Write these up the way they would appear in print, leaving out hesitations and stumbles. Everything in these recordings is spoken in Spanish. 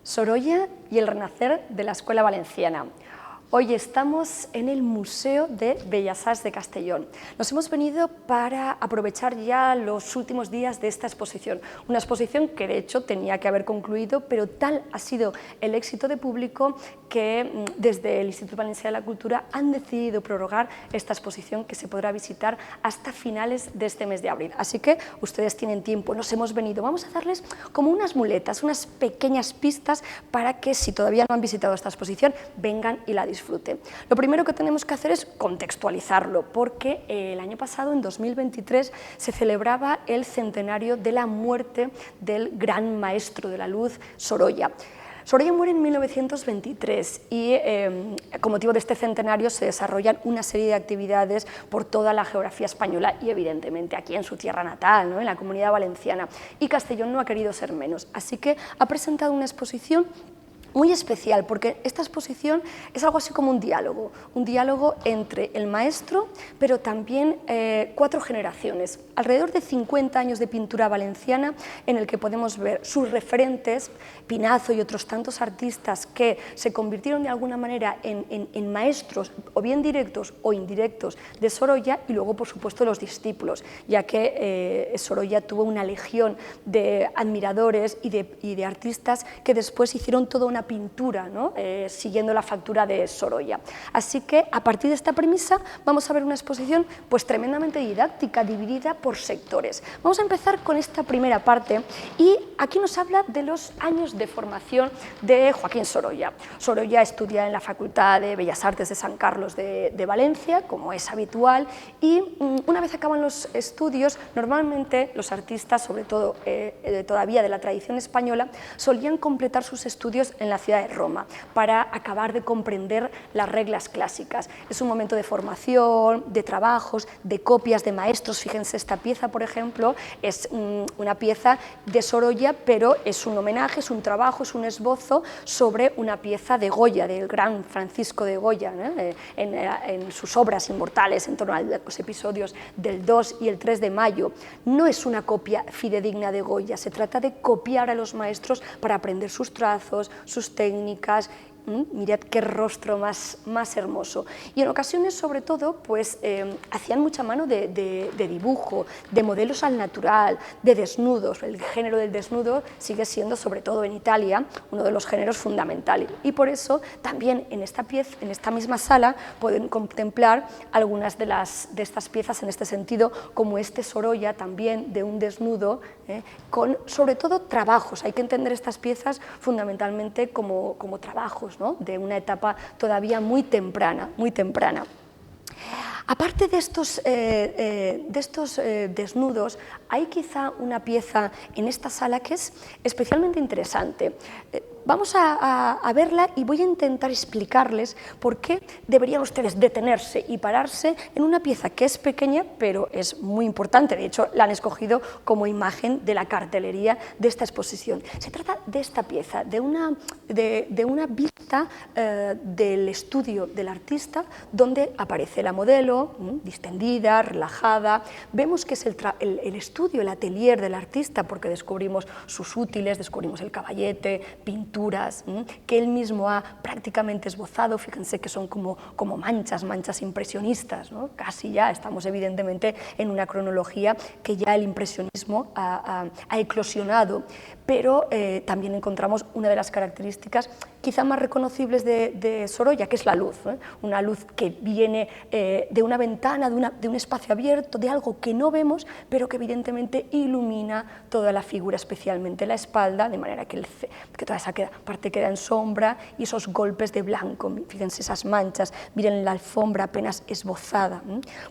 Sorolla y el renacer de la Escuela Valenciana. Hoy estamos en el Museo de Bellas Arts de Castellón. Nos hemos venido para aprovechar ya los últimos días de esta exposición. Una exposición que de hecho tenía que haber concluido, pero tal ha sido el éxito de público que desde el Instituto Valencià de la Cultura han decidido prorrogar esta exposición que se podrá visitar hasta finales de este mes de abril. Así que ustedes tienen tiempo, nos hemos venido. Vamos a darles como unas muletas, unas pequeñas pistas para que si todavía no han visitado esta exposición, vengan y la disfruten. Lo primero que tenemos que hacer es contextualizarlo, porque el año pasado, en 2023, se celebraba el centenario de la muerte del gran maestro de la luz, Sorolla. Sorolla muere en 1923 y con motivo de este centenario se desarrollan una serie de actividades por toda la geografía española y evidentemente aquí en su tierra natal, ¿no? En la Comunidad Valenciana, y Castellón no ha querido ser menos, así que ha presentado una exposición muy especial, porque esta exposición es algo así como un diálogo entre el maestro, pero también 4 generaciones, alrededor de 50 años de pintura valenciana, en el que podemos ver sus referentes, Pinazo y otros tantos artistas que se convirtieron de alguna manera en maestros, o bien directos o indirectos, de Sorolla, y luego, por supuesto, los discípulos, ya que Sorolla tuvo una legión de admiradores y de artistas que después hicieron toda una pintura, ¿no? Siguiendo la factura de Sorolla. Así que a partir de esta premisa vamos a ver una exposición pues tremendamente didáctica, dividida por sectores. Vamos a empezar con esta primera parte y aquí nos habla de los años de formación de Joaquín Sorolla. Sorolla estudia en la Facultad de Bellas Artes de San Carlos de Valencia, como es habitual, y una vez acaban los estudios, normalmente los artistas, sobre todo todavía de la tradición española, solían completar sus estudios en la ciudad de Roma para acabar de comprender las reglas clásicas. Es un momento de formación, de trabajos, de copias de maestros. Fíjense, esta pieza, por ejemplo, es una pieza de Sorolla, pero es un homenaje, es un trabajo, es un esbozo sobre una pieza de Goya, del gran Francisco de Goya, ¿no? En sus obras inmortales, en torno a los episodios del 2 y el 3 de mayo. No es una copia fidedigna de Goya, se trata de copiar a los maestros para aprender sus trazos, sus técnicas. Mirad qué rostro más hermoso. Y en ocasiones, sobre todo, pues hacían mucha mano de dibujo, de modelos al natural, de desnudos. El género del desnudo sigue siendo, sobre todo en Italia, uno de los géneros fundamentales. Y por eso también en esta pieza, en esta misma sala, pueden contemplar algunas de estas piezas en este sentido, como este Sorolla también de un desnudo, con sobre todo trabajos. Hay que entender estas piezas fundamentalmente como trabajos, ¿no? De una etapa todavía muy temprana, muy temprana. Aparte de estos desnudos, hay quizá una pieza en esta sala que es especialmente interesante. Vamos a verla y voy a intentar explicarles por qué deberían ustedes detenerse y pararse en una pieza que es pequeña, pero es muy importante. De hecho, la han escogido como imagen de la cartelería de esta exposición. Se trata de esta pieza, de una vista del estudio del artista, donde aparece la modelo, distendida, relajada. Vemos que es el estudio, el atelier del artista, porque descubrimos sus útiles, descubrimos el caballete, pinturas, que él mismo ha prácticamente esbozado. Fíjense que son como manchas impresionistas, ¿no? Casi ya estamos evidentemente en una cronología que ya el impresionismo ha eclosionado, pero también encontramos una de las características quizá más reconocibles de Sorolla, que es la luz, una luz que viene de una ventana, de un espacio abierto, de algo que no vemos, pero que evidentemente ilumina toda la figura, especialmente la espalda, de manera que toda esa parte queda en sombra, y esos golpes de blanco, fíjense esas manchas, miren la alfombra apenas esbozada,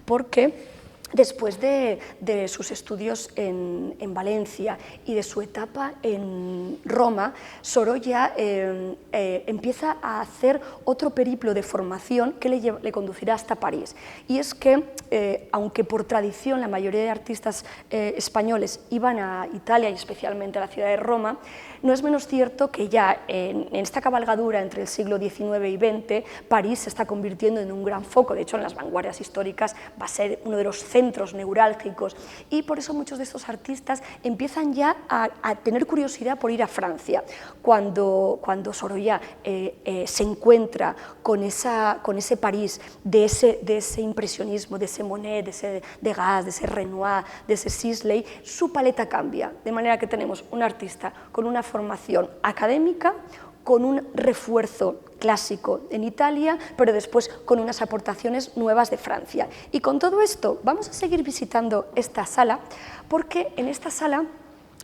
porque después de sus estudios en Valencia y de su etapa en Roma, Sorolla empieza a hacer otro periplo de formación que le conducirá hasta París. Y es que, aunque por tradición la mayoría de artistas españoles iban a Italia y especialmente a la ciudad de Roma, no es menos cierto que ya en esta cabalgadura entre el siglo XIX y XX, París se está convirtiendo en un gran foco. De hecho, en las vanguardias históricas va a ser uno de los centros centros neurálgicos, y por eso muchos de estos artistas empiezan ya a tener curiosidad por ir a Francia. Cuando Sorolla se encuentra con ese París de ese impresionismo, de ese Monet, de ese Degas, de ese Renoir, de ese Sisley, su paleta cambia, de manera que tenemos un artista con una formación académica, con un refuerzo clásico en Italia, pero después con unas aportaciones nuevas de Francia. Y con todo esto vamos a seguir visitando esta sala, porque en esta sala,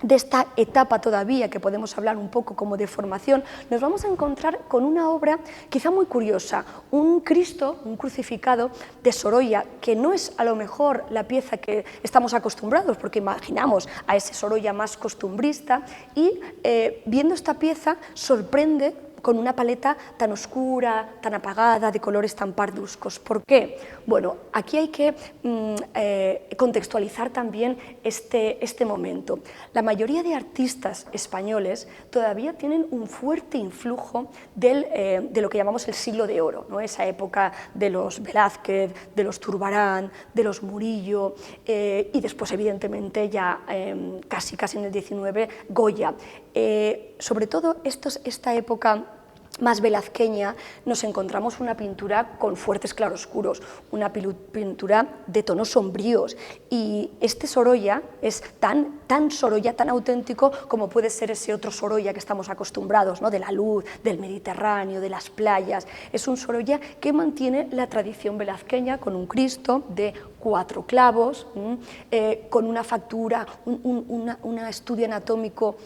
de esta etapa todavía, que podemos hablar un poco como de formación, nos vamos a encontrar con una obra quizá muy curiosa, un Cristo, un crucificado de Sorolla, que no es a lo mejor la pieza que estamos acostumbrados, porque imaginamos a ese Sorolla más costumbrista, y viendo esta pieza sorprende con una paleta tan oscura, tan apagada, de colores tan parduzcos. ¿Por qué? Bueno, aquí hay que contextualizar también este momento. La mayoría de artistas españoles todavía tienen un fuerte influjo de lo que llamamos el siglo de oro, ¿no? Esa época de los Velázquez, de los Zurbarán, de los Murillo, y después, evidentemente, ya casi en el XIX, Goya. Sobre todo esta época más velazqueña, nos encontramos una pintura con fuertes claroscuros, una pintura de tonos sombríos, y este Sorolla es tan Sorolla, tan auténtico como puede ser ese otro Sorolla que estamos acostumbrados, ¿no? De la luz, del Mediterráneo, de las playas. Es un Sorolla que mantiene la tradición velazqueña, con un Cristo de 4 clavos, con una factura, un estudio anatómico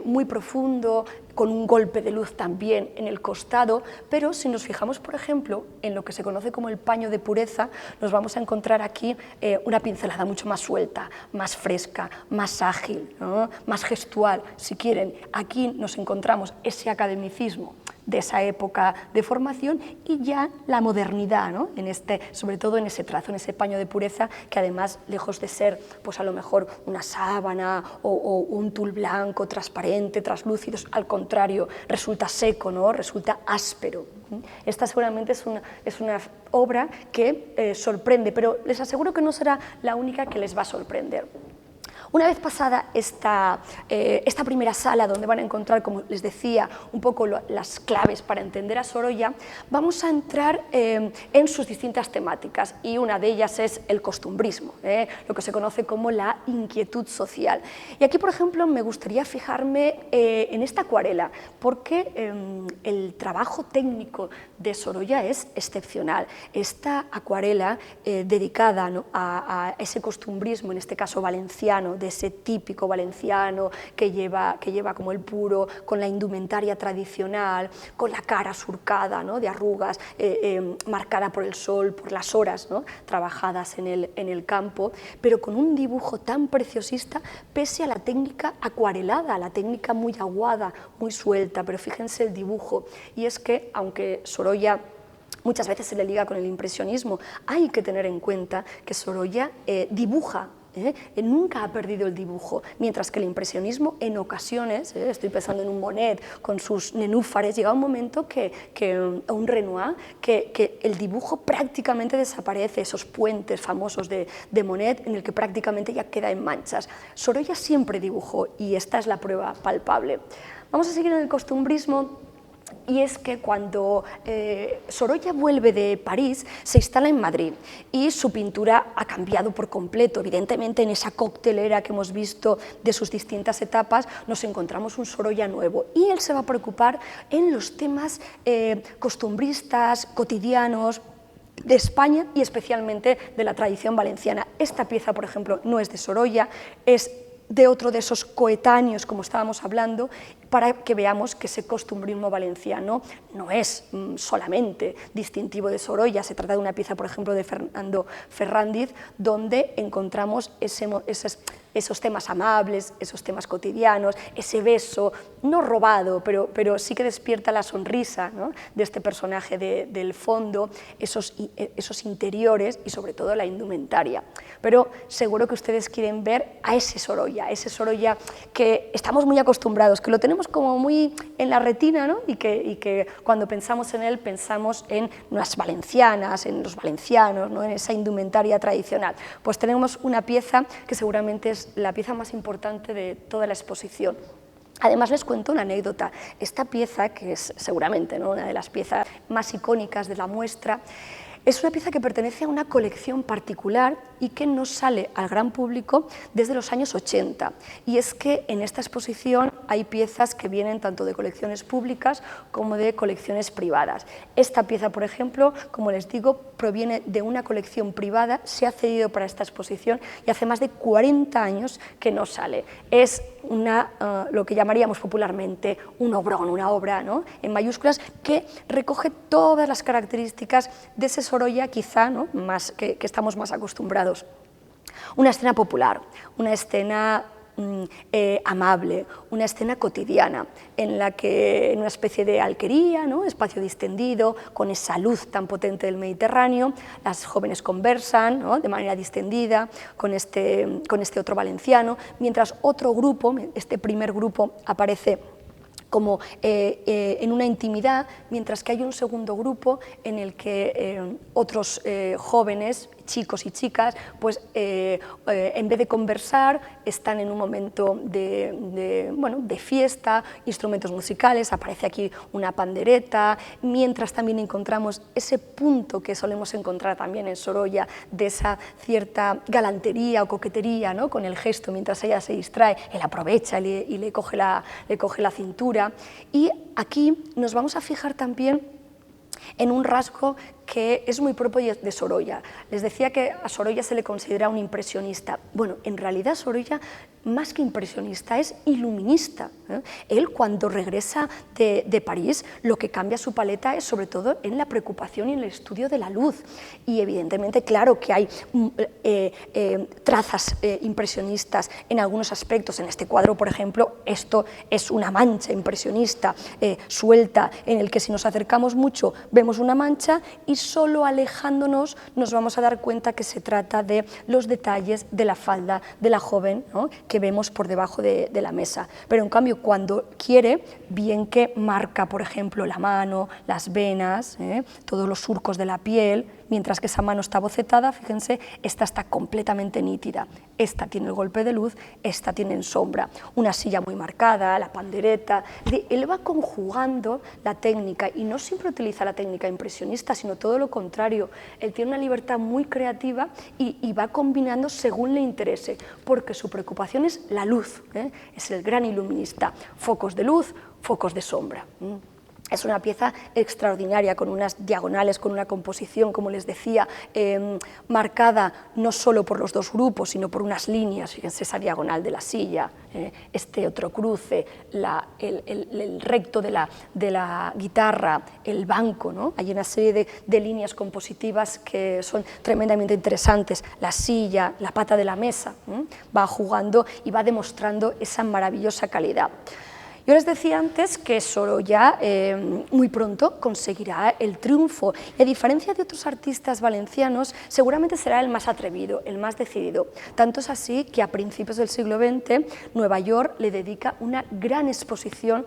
muy profundo, con un golpe de luz también en el costado, pero si nos fijamos, por ejemplo, en lo que se conoce como el paño de pureza, nos vamos a encontrar aquí una pincelada mucho más suelta, más fresca, más ágil, ¿no? Más gestual, si quieren. Aquí nos encontramos ese academicismo de esa época de formación, y ya la modernidad, ¿no? Sobre todo en ese trazo, en ese paño de pureza, que además, lejos de ser pues a lo mejor una sábana o un tul blanco transparente, traslúcido, al contrario, resulta seco, ¿no? Resulta áspero. Esta seguramente es una obra que sorprende, pero les aseguro que no será la única que les va a sorprender. Una vez pasada esta primera sala, donde van a encontrar, como les decía, un poco las claves para entender a Sorolla, vamos a entrar en sus distintas temáticas, y una de ellas es el costumbrismo, lo que se conoce como la inquietud social. Y aquí, por ejemplo, me gustaría fijarme en esta acuarela, porque el trabajo técnico de Sorolla es excepcional. Esta acuarela dedicada, ¿no?, a ese costumbrismo, en este caso valenciano, de ese típico valenciano que lleva como el puro, con la indumentaria tradicional, con la cara surcada, ¿no?, de arrugas, marcada por el sol, por las horas, ¿no?, trabajadas en el campo, pero con un dibujo tan preciosista, pese a la técnica acuarelada, la técnica muy aguada, muy suelta. Pero fíjense el dibujo, y es que, aunque Sorolla muchas veces se le liga con el impresionismo, hay que tener en cuenta que Sorolla dibuja, nunca ha perdido el dibujo, mientras que el impresionismo en ocasiones, estoy pensando en un Monet con sus nenúfares, llega un momento un Renoir, que el dibujo prácticamente desaparece, esos puentes famosos de Monet en el que prácticamente ya queda en manchas. Sorolla siempre dibujó, y esta es la prueba palpable. Vamos a seguir en el costumbrismo. Y es que cuando Sorolla vuelve de París, se instala en Madrid, y su pintura ha cambiado por completo. Evidentemente, en esa coctelera que hemos visto de sus distintas etapas, nos encontramos un Sorolla nuevo, y él se va a preocupar en los temas costumbristas, cotidianos, de España, y especialmente de la tradición valenciana. Esta pieza, por ejemplo, no es de Sorolla, es de otro de esos coetáneos, como estábamos hablando, para que veamos que ese costumbrismo valenciano no es solamente distintivo de Sorolla. Se trata de una pieza, por ejemplo, de Fernando Ferrándiz, donde encontramos esos temas amables, esos temas cotidianos, ese beso, no robado, pero sí que despierta la sonrisa, ¿no?, de este personaje del fondo, esos interiores, y sobre todo la indumentaria. Pero seguro que ustedes quieren ver a ese Sorolla que estamos muy acostumbrados, que lo tenemos tenemos como muy en la retina, ¿no? y que cuando pensamos en él pensamos en las valencianas, en los valencianos, ¿no? En esa indumentaria tradicional. Pues tenemos una pieza que seguramente es la pieza más importante de toda la exposición. Además les cuento una anécdota. Esta pieza, que es seguramente, ¿no?, una de las piezas más icónicas de la muestra, es una pieza que pertenece a una colección particular y que no sale al gran público desde los años 80. Y es que en esta exposición hay piezas que vienen tanto de colecciones públicas como de colecciones privadas. Esta pieza, por ejemplo, como les digo, proviene de una colección privada, se ha cedido para esta exposición y hace más de 40 años que no sale. Es lo que llamaríamos popularmente un obrón, una obra, ¿no?, en mayúsculas, que recoge todas las características de ese Sorolla, quizá, ¿no?, que estamos más acostumbrados. Una escena popular, una escena amable, una escena cotidiana, en la que en una especie de alquería, ¿no?, espacio distendido, con esa luz tan potente del Mediterráneo, las jóvenes conversan, ¿no?, de manera distendida con este otro valenciano, mientras otro grupo, este primer grupo, aparece como en una intimidad, mientras que hay un segundo grupo en el que otros jóvenes, chicos y chicas, pues en vez de conversar, están en un momento de fiesta, instrumentos musicales, aparece aquí una pandereta, mientras también encontramos ese punto que solemos encontrar también en Sorolla, de esa cierta galantería o coquetería, ¿no?, con el gesto, mientras ella se distrae, él aprovecha y le coge la cintura. Y aquí nos vamos a fijar también en un rasgo que es muy propio de Sorolla. Les decía que a Sorolla se le considera un impresionista. Bueno, en realidad Sorolla, más que impresionista, es iluminista, ¿eh? Él, cuando regresa de París, lo que cambia su paleta es sobre todo en la preocupación y en el estudio de la luz. Y evidentemente, claro que hay trazas impresionistas en algunos aspectos. En este cuadro, por ejemplo, esto es una mancha impresionista suelta, en el que si nos acercamos mucho vemos una mancha, y solo alejándonos nos vamos a dar cuenta que se trata de los detalles de la falda de la joven, ¿no?, que vemos por debajo de la mesa. Pero en cambio, cuando quiere, bien que marca, por ejemplo, la mano, las venas, todos los surcos de la piel, mientras que esa mano está bocetada, fíjense, esta está completamente nítida. Esta tiene el golpe de luz, esta tiene en sombra. Una silla muy marcada, la pandereta. Él va conjugando la técnica, y no siempre utiliza la técnica impresionista, sino todo lo contrario. Él tiene una libertad muy creativa y va combinando según le interese, porque su preocupación es la luz, es el gran iluminista. Focos de luz, focos de sombra. Es una pieza extraordinaria, con unas diagonales, con una composición, como les decía, marcada no solo por los dos grupos, sino por unas líneas. Fíjense esa diagonal de la silla, este otro cruce, el recto de la guitarra, el banco, ¿no? Hay una serie de líneas compositivas que son tremendamente interesantes. La silla, la pata de la mesa, va jugando y va demostrando esa maravillosa calidad. Yo les decía antes que Sorolla muy pronto conseguirá el triunfo, y a diferencia de otros artistas valencianos, seguramente será el más atrevido, el más decidido. Tanto es así que a principios del siglo XX Nueva York le dedica una gran exposición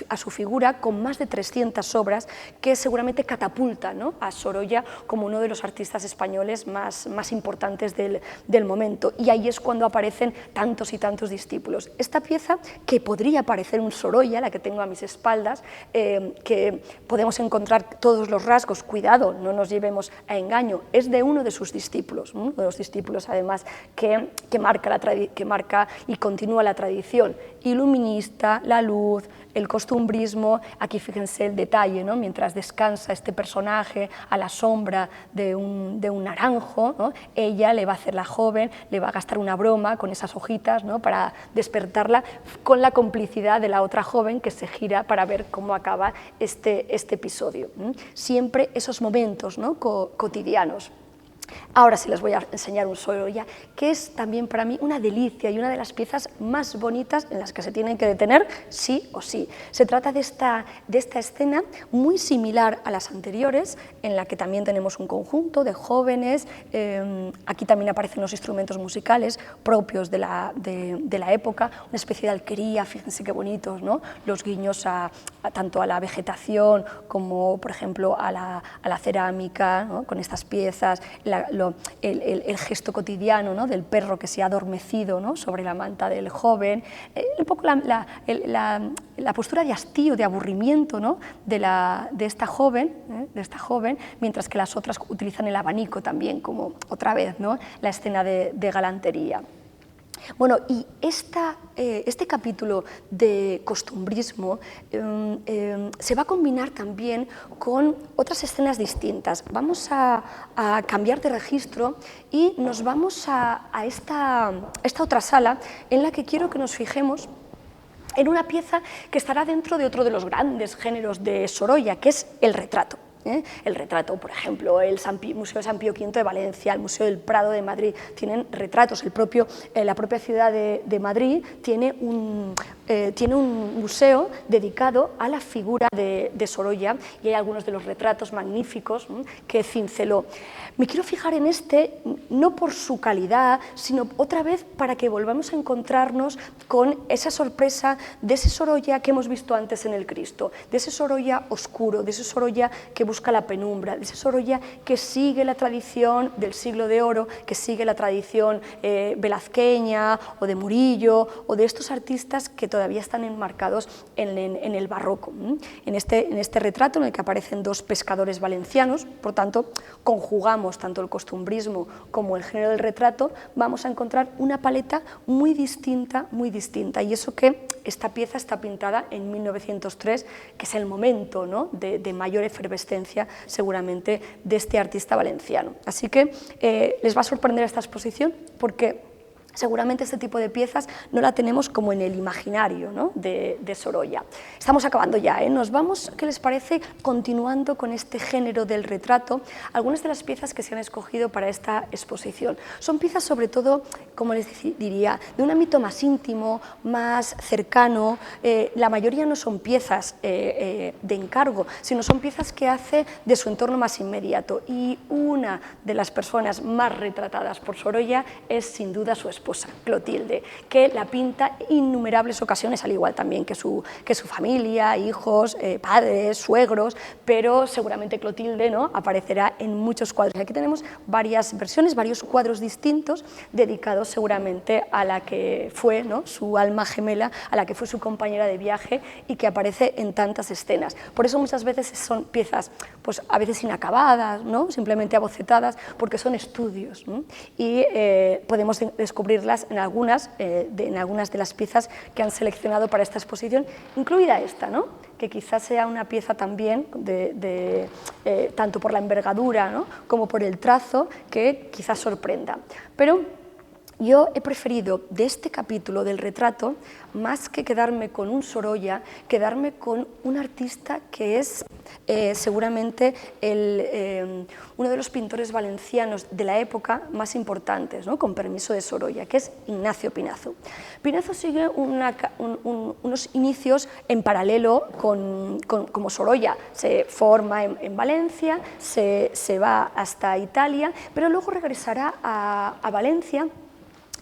a su figura, con más de 300 obras, que seguramente catapulta, ¿no?, a Sorolla como uno de los artistas españoles más importantes del momento, y ahí es cuando aparecen tantos y tantos discípulos. Esta pieza, que podría parecer un Sorolla, la que tengo a mis espaldas, que podemos encontrar todos los rasgos, cuidado, no nos llevemos a engaño, es de uno de sus discípulos, uno de los discípulos además que marca y continúa la tradición iluminista, la luz, el costumbrismo. Aquí fíjense el detalle, ¿no?, mientras descansa este personaje a la sombra de un naranjo, ¿no?, ella le va a hacer, la joven, le va a gastar una broma con esas hojitas, ¿no?, para despertarla, con la complicidad de la otra joven, que se gira para ver cómo acaba este episodio. Siempre esos momentos, ¿no?, cotidianos. Ahora sí les voy a enseñar un Sorolla, que es también para mí una delicia y una de las piezas más bonitas en las que se tienen que detener sí o sí. Se trata de esta escena muy similar a las anteriores, en la que también tenemos un conjunto de jóvenes, aquí también aparecen los instrumentos musicales propios de la época, una especie de alquería, fíjense qué bonitos, ¿no? Los guiños tanto a la vegetación como, por ejemplo, a la cerámica, ¿no? Con estas piezas, el gesto cotidiano, ¿no? Del perro que se ha adormecido, ¿no? Sobre la manta del joven, un poco la postura de hastío, de aburrimiento, ¿no? de esta joven, mientras que las otras utilizan el abanico también, como otra vez, ¿no? La escena de galantería. Bueno, y este capítulo de costumbrismo se va a combinar también con otras escenas distintas. Vamos a cambiar de registro y nos vamos a esta otra sala en la que quiero que nos fijemos en una pieza que estará dentro de otro de los grandes géneros de Sorolla, que es el retrato. El retrato, por ejemplo, el Museo de San Pío V de Valencia, el Museo del Prado de Madrid, tienen retratos. La propia ciudad de Madrid tiene un museo dedicado a la figura de Sorolla, y hay algunos de los retratos magníficos que cinceló. Me quiero fijar en no por su calidad, sino otra vez para que volvamos a encontrarnos con esa sorpresa de ese Sorolla que hemos visto antes en el Cristo, de ese Sorolla oscuro, de ese Sorolla que busca la penumbra, de ese Sorolla que sigue la tradición del siglo de oro, que sigue la tradición velazqueña o de Murillo o de estos artistas que todavía están enmarcados en el barroco. En este retrato, en el que aparecen dos pescadores valencianos, por tanto, conjugamos tanto el costumbrismo como el género del retrato, vamos a encontrar una paleta muy distinta, y eso que esta pieza está pintada en 1903, que es el momento, ¿no? de mayor efervescencia seguramente de este artista valenciano. Así que les va a sorprender esta exposición, porque seguramente este tipo de piezas no la tenemos como en el imaginario, ¿no? de Sorolla. Estamos acabando ya, nos vamos, ¿qué les parece? Continuando con este género del retrato, algunas de las piezas que se han escogido para esta exposición. Son piezas sobre todo, como les diría, de un ámbito más íntimo, más cercano. La mayoría no son piezas de encargo, sino son piezas que hace de su entorno más inmediato, y una de las personas más retratadas por Sorolla es sin duda su esposa, Clotilde, que la pinta innumerables ocasiones, al igual también que su familia, hijos, padres, suegros, pero seguramente Clotilde, ¿no? aparecerá en muchos cuadros. Aquí tenemos varias versiones, varios cuadros distintos, dedicados seguramente a la que fue, ¿no? su alma gemela, a la que fue su compañera de viaje, y que aparece en tantas escenas. Por eso muchas veces son piezas, pues a veces inacabadas, ¿no? simplemente abocetadas, porque son estudios, ¿no? Y podemos descubrirlas en algunas de las piezas que han seleccionado para esta exposición, incluida esta, ¿no? que quizás sea una pieza también, tanto por la envergadura, ¿no? como por el trazo, que quizás sorprenda. Pero yo he preferido de este capítulo del retrato, más que quedarme con un Sorolla, quedarme con un artista que es seguramente uno de los pintores valencianos de la época más importantes, ¿no? con permiso de Sorolla, que es Ignacio Pinazo. Pinazo sigue unos inicios en paralelo como Sorolla. Se forma en Valencia, se va hasta Italia, pero luego regresará a Valencia,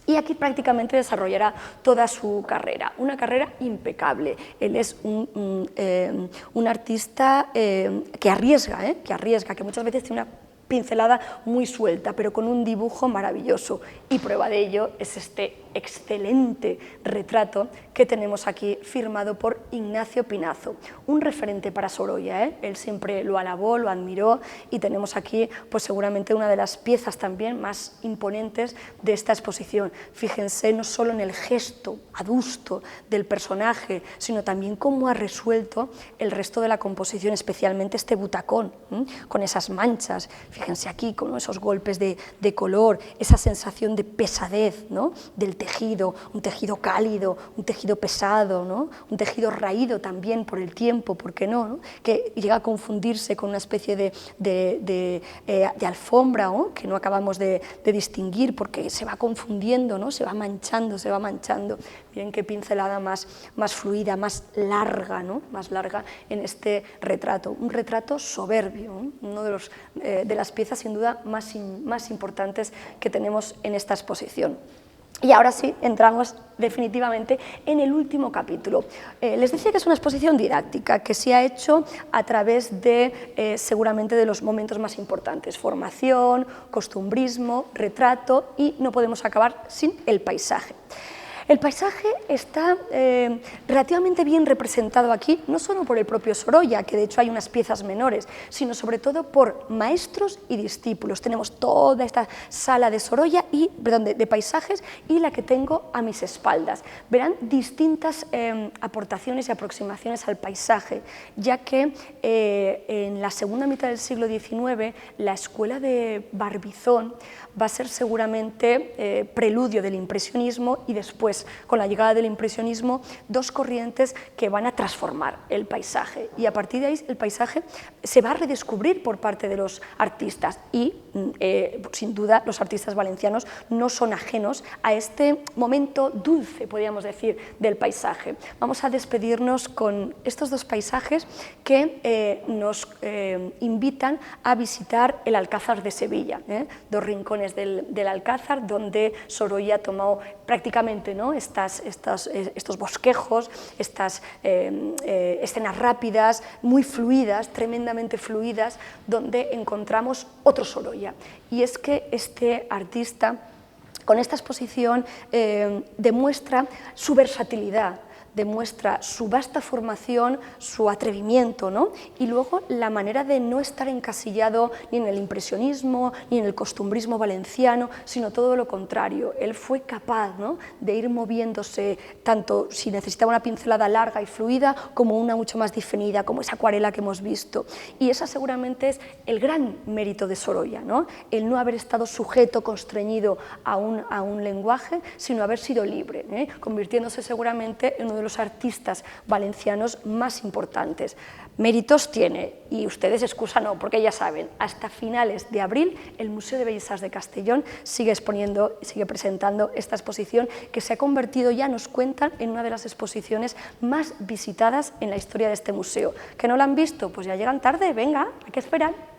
y aquí prácticamente desarrollará toda su carrera, una carrera impecable. Él es un artista que arriesga, que muchas veces tiene una pincelada muy suelta, pero con un dibujo maravilloso, y prueba de ello es este excelente retrato que tenemos aquí, firmado por Ignacio Pinazo, un referente para Sorolla, él siempre lo alabó, lo admiró, y tenemos aquí pues seguramente una de las piezas también más imponentes de esta exposición. Fíjense no solo en el gesto adusto del personaje, sino también cómo ha resuelto el resto de la composición, especialmente este butacón, con esas manchas. Fíjense aquí con esos golpes de color, esa sensación de pesadez, ¿no? del tejido, un tejido cálido, un tejido pesado, ¿no? Un tejido raído también por el tiempo, ¿por qué no? Que llega a confundirse con una especie de alfombra, ¿no? Que no acabamos de distinguir porque se va confundiendo, ¿no? Se va manchando, se va manchando. Miren qué pincelada más fluida, más larga, ¿no? Más larga en este retrato, un retrato soberbio, ¿no? Uno de las piezas sin duda más importantes que tenemos en esta exposición. Y ahora sí, entramos definitivamente en el último capítulo. Les decía que es una exposición didáctica, que se ha hecho a través de, seguramente, de los momentos más importantes: formación, costumbrismo, retrato, y no podemos acabar sin el paisaje. El paisaje está relativamente bien representado aquí, no solo por el propio Sorolla, que de hecho hay unas piezas menores, sino sobre todo por maestros y discípulos. Tenemos toda esta sala de Sorolla, de paisajes, y la que tengo a mis espaldas. Verán distintas aportaciones y aproximaciones al paisaje, ya que en la segunda mitad del siglo XIX la escuela de Barbizon va a ser seguramente preludio del impresionismo, y después, con la llegada del impresionismo, dos corrientes que van a transformar el paisaje, y a partir de ahí el paisaje se va a redescubrir por parte de los artistas, y sin duda los artistas valencianos no son ajenos a este momento dulce, podríamos decir, del paisaje. Vamos a despedirnos con estos dos paisajes que nos invitan a visitar el Alcázar de Sevilla, dos rincones del Alcázar donde Sorolla ha tomado prácticamente, ¿no?, estos bosquejos, estas escenas rápidas, muy fluidas, tremendamente fluidas, donde encontramos otro Sorolla. Y es que este artista, con esta exposición, demuestra su versatilidad, demuestra su vasta formación, su atrevimiento, ¿no? Y luego la manera de no estar encasillado ni en el impresionismo ni en el costumbrismo valenciano, sino todo lo contrario. Él fue capaz, ¿no?, de ir moviéndose, tanto si necesitaba una pincelada larga y fluida como una mucho más definida, como esa acuarela que hemos visto. Y esa seguramente es el gran mérito de Sorolla, ¿no?, el no haber estado sujeto, constreñido a un lenguaje, sino haber sido libre, convirtiéndose seguramente en uno de los artistas valencianos más importantes. Méritos tiene, y ustedes excusa no, porque ya saben, hasta finales de abril el Museo de Bellas Arts de Castellón sigue exponiendo y sigue presentando esta exposición, que se ha convertido, ya nos cuentan, en una de las exposiciones más visitadas en la historia de este museo. ¿Que no la han visto? Pues ya llegan tarde, venga, hay que esperar.